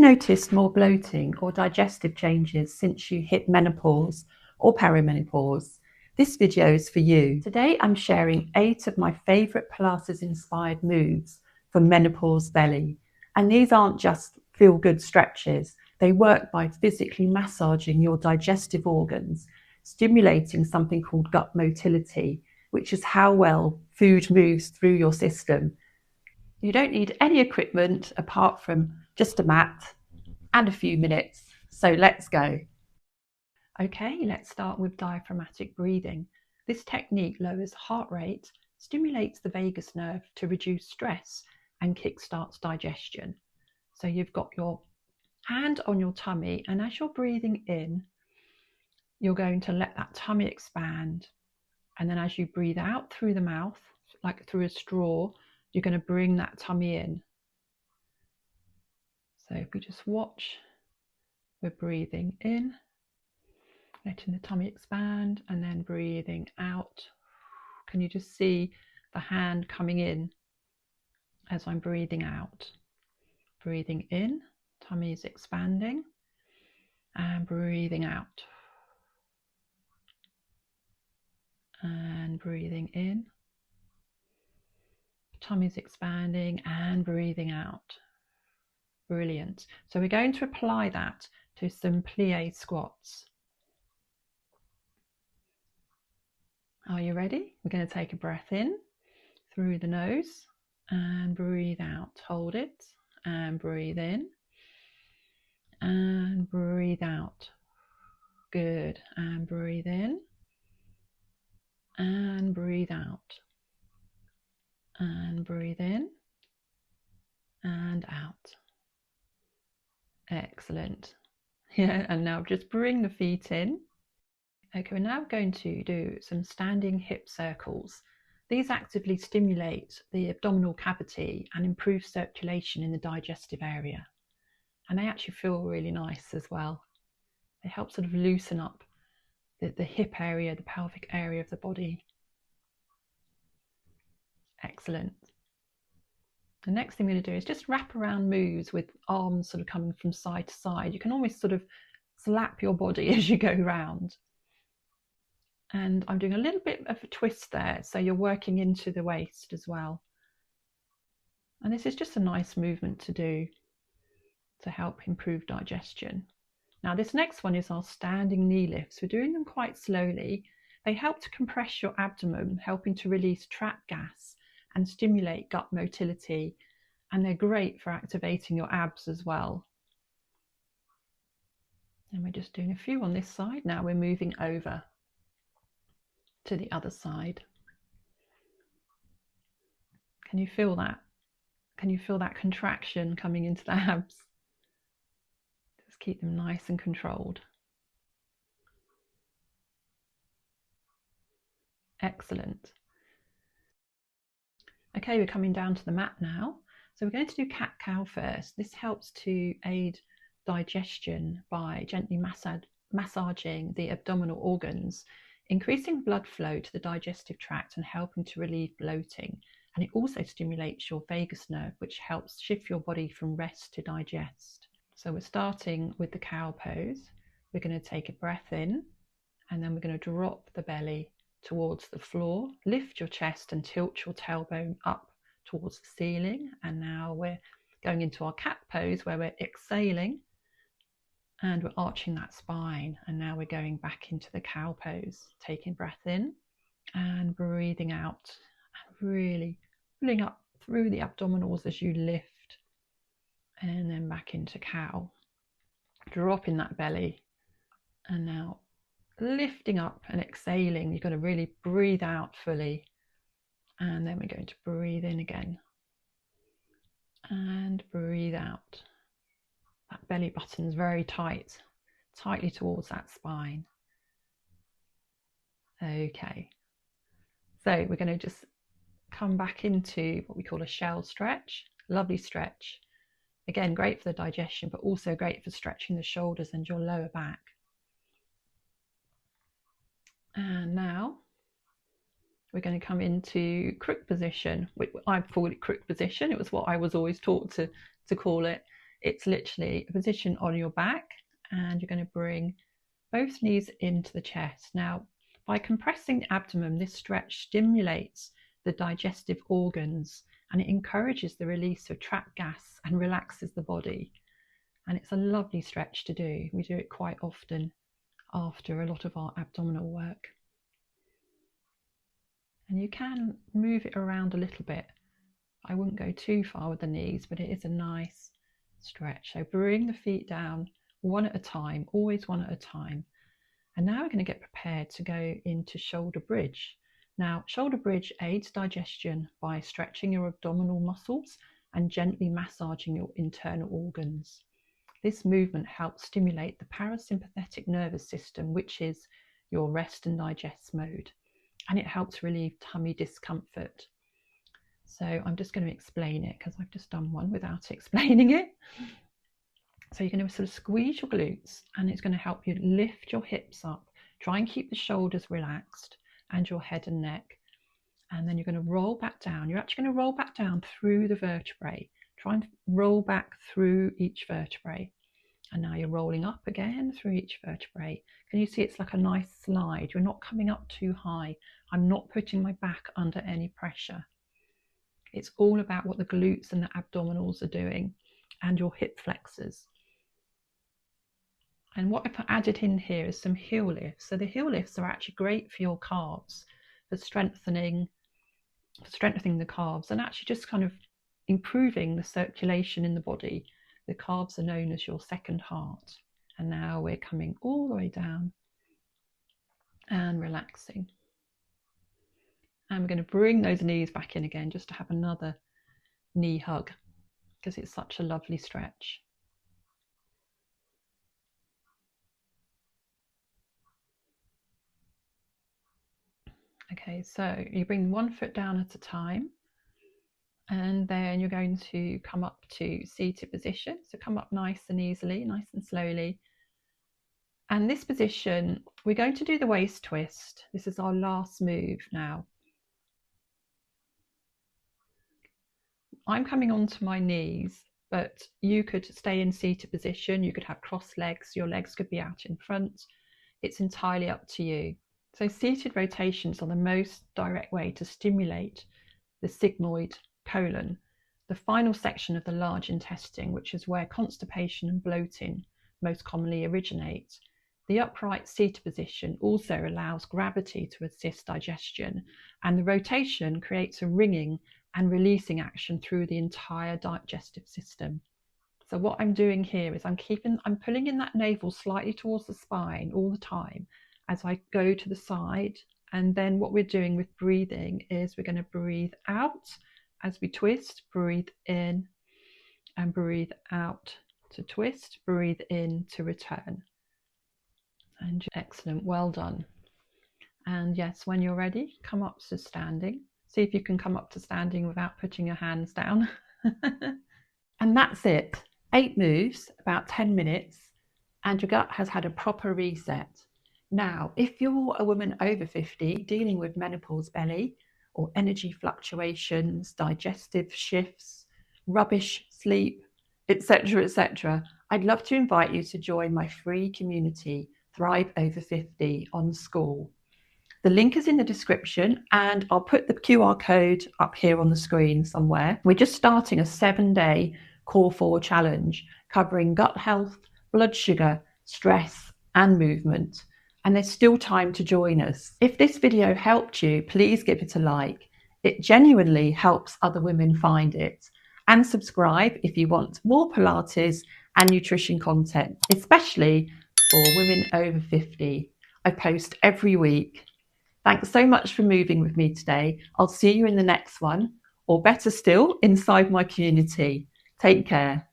noticed more bloating or digestive changes since you hit menopause or perimenopause, this video is for you. Today I'm sharing 8 of my favourite Pilates inspired moves for menopause belly. And these aren't just feel-good stretches, they work by physically massaging your digestive organs, stimulating something called gut motility, which is how well food moves through your system. You don't need any equipment apart from just a mat and a few minutes. So let's go. Okay, let's start with diaphragmatic breathing. This technique lowers heart rate, stimulates the vagus nerve to reduce stress and kickstarts digestion. So you've got your hand on your tummy, and as you're breathing in, you're going to let that tummy expand. And then as you breathe out through the mouth, like through a straw, you're going to bring that tummy in. So if we just watch, we're breathing in, letting the tummy expand, and then breathing out. Can you just see the hand coming in as I'm breathing out? Breathing in, tummy is expanding, and breathing out. And breathing in, tummy's expanding, and breathing out. Brilliant. So we're going to apply that to some plie squats. Are you ready? We're going to take a breath in through the nose and breathe out. Hold it and breathe in and breathe out. Good. And breathe in and breathe out. And breathe in and out. Excellent. Yeah, and now just bring the feet in. Okay, we're now going to do some standing hip circles. These actively stimulate the abdominal cavity and improve circulation in the digestive area. And they actually feel really nice as well. They help sort of loosen up the hip area, the pelvic area of the body. Excellent. The next thing we're going to do is just wrap around moves with arms sort of coming from side to side. You can almost sort of slap your body as you go round. And I'm doing a little bit of a twist there, so you're working into the waist as well. And this is just a nice movement to do to help improve digestion. Now this next one is our standing knee lifts. We're doing them quite slowly. They help to compress your abdomen, helping to release trapped gas and stimulate gut motility. And they're great for activating your abs as well. And we're just doing a few on this side. Now we're moving over to the other side. Can you feel that? Can you feel that contraction coming into the abs? Just keep them nice and controlled. Excellent. Okay, we're coming down to the mat now. So we're going to do cat-cow first. This helps to aid digestion by gently massaging the abdominal organs, increasing blood flow to the digestive tract and helping to relieve bloating. And it also stimulates your vagus nerve, which helps shift your body from rest to digest. So we're starting with the cow pose. We're going to take a breath in, and then we're going to drop the belly towards the floor, lift your chest and tilt your tailbone up towards the ceiling. And now we're going into our cat pose where we're exhaling and we're arching that spine. And now we're going back into the cow pose, taking breath in and breathing out, and really pulling up through the abdominals as you lift, and then back into cow, dropping that belly, and now lifting up and exhaling. You've got to really breathe out fully, and then we're going to breathe in again and breathe out. That belly button is very tightly towards that spine. Okay, so we're going to just come back into what we call a shell stretch. Lovely stretch. Again, great for the digestion, but also great for stretching the shoulders and your lower back. And now we're going to come into crook position. I call it crook position. It was what I was always taught to call it. It's literally a position on your back, and you're going to bring both knees into the chest. Now, by compressing the abdomen, this stretch stimulates the digestive organs, and it encourages the release of trapped gas and relaxes the body. And it's a lovely stretch to do. We do it quite often after a lot of our abdominal work. And you can move it around a little bit. I wouldn't go too far with the knees, but it is a nice stretch. So bring the feet down one at a time, always one at a time. And now we're going to get prepared to go into shoulder bridge. Now, shoulder bridge aids digestion by stretching your abdominal muscles and gently massaging your internal organs. This movement helps stimulate the parasympathetic nervous system, which is your rest and digest mode, and it helps relieve tummy discomfort. So I'm just going to explain it because I've just done one without explaining it. So you're going to sort of squeeze your glutes, and it's going to help you lift your hips up. Try and keep the shoulders relaxed and your head and neck. And then you're going to roll back down. You're actually going to roll back down through the vertebrae. Try and roll back through each vertebrae. And now you're rolling up again through each vertebrae. Can you see it's like a nice slide? You're not coming up too high. I'm not putting my back under any pressure. It's all about what the glutes and the abdominals are doing, and your hip flexors. And what I've added in here is some heel lifts. So the heel lifts are actually great for your calves, for strengthening the calves, and actually just kind of improving the circulation in the body. The calves are known as your second heart. And now we're coming all the way down and relaxing. And we're going to bring those knees back in again just to have another knee hug, because it's such a lovely stretch. Okay, so you bring one foot down at a time, and then you're going to come up to seated position. So come up nice and easily, nice and slowly. And this position, we're going to do the waist twist. This is our last move now. I'm coming onto my knees, but you could stay in seated position. You could have crossed legs. Your legs could be out in front. It's entirely up to you. So seated rotations are the most direct way to stimulate the sigmoid colon, the final section of the large intestine, which is where constipation and bloating most commonly originate. The upright seated position also allows gravity to assist digestion, and the rotation creates a ringing and releasing action through the entire digestive system. So what I'm doing here is I'm pulling in that navel slightly towards the spine all the time as I go to the side. And then what we're doing with breathing is we're going to breathe out as we twist, breathe in and breathe out to twist, breathe in to return. And excellent, well done. And yes, when you're ready, come up to standing. See if you can come up to standing without putting your hands down. And that's it. 8 moves, about 10 minutes, and your gut has had a proper reset. Now, if you're a woman over 50 dealing with menopause belly or energy fluctuations, digestive shifts, rubbish sleep, etc., I'd love to invite you to join my free community, Thrive Over 50 on School. The link is in the description, and I'll put the QR code up here on the screen somewhere. We're just starting a 7-day Core 4 challenge covering gut health, blood sugar, stress, and movement. And there's still time to join us. If this video helped you, please give it a like. It genuinely helps other women find it. And subscribe if you want more Pilates and nutrition content, especially for women over 50. I post every week. Thanks so much for moving with me today. I'll see you in the next one, or better still, inside my community. Take care.